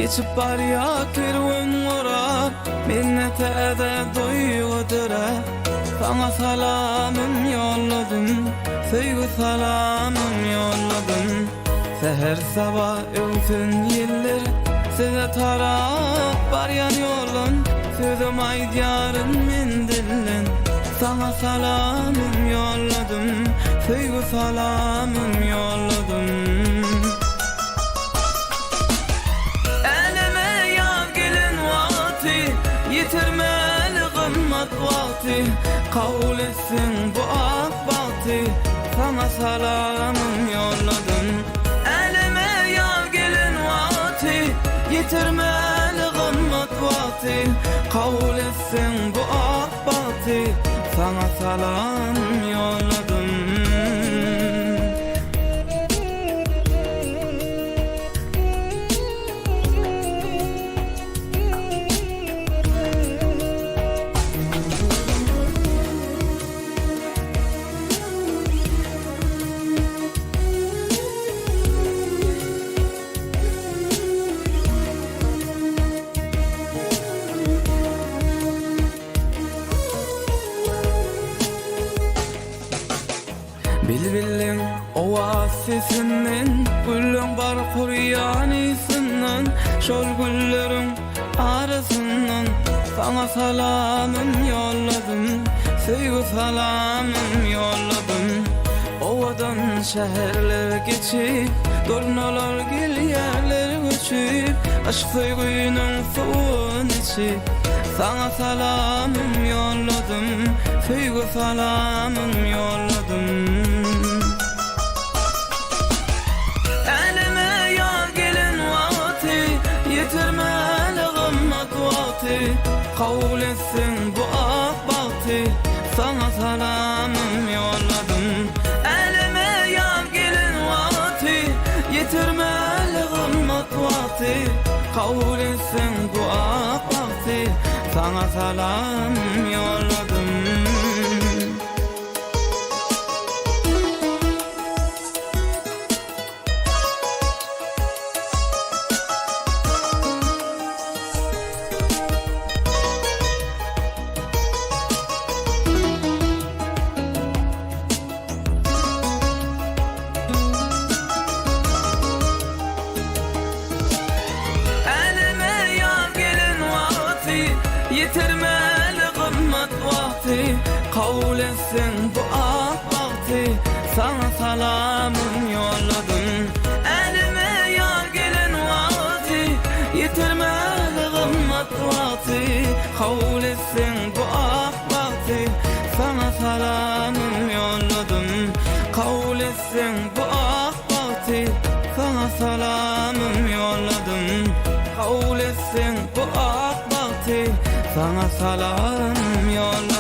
Geçip bar ya kerwen ora minnete ede doyudura sana salamım yolladım sevgi salamım yolladım seher sabah ötün yıllar size taraf bar yan yolun sözüm aydiyarın min dillin sana salamım yolladım sevgi salamım yolladım yitirmeli kımmat vakti kavul etsin bu akbati sana salamım yolladım elime yar gelin vakti yitirmeli kımmat vakti kavul etsin bu akbati sana salamım yolladım Bilbilin ovasisinden Güllün bar kuryanisinden Şol güllerin arasından Sana salamım yolladım Sevgi salamım yolladım Ovadan şehirlere geçip Dornalar gel yerlere göçüp Aşk sevginin suyun içip Sana salamım yolladım Sevgi salamım yolladım elime yar gelin vakti yitirmeli kımmat vakti kavul etsin bu akbati sana salamım yolladım elime yar gelin vakti yitirmeli kımmat vakti kavul etsin bu akbati sana salamım yolladım yitirmeli kımmat vakti kavul etsin bu akbati sana salamım yolladım elime yar gelin vakti yitirmeli kımmat vakti kavul etsin bu akbati sana salamım yolladım kavul etsin bu akbati sana salamım yolladım kavul etsin bu akbati sana salam yolladım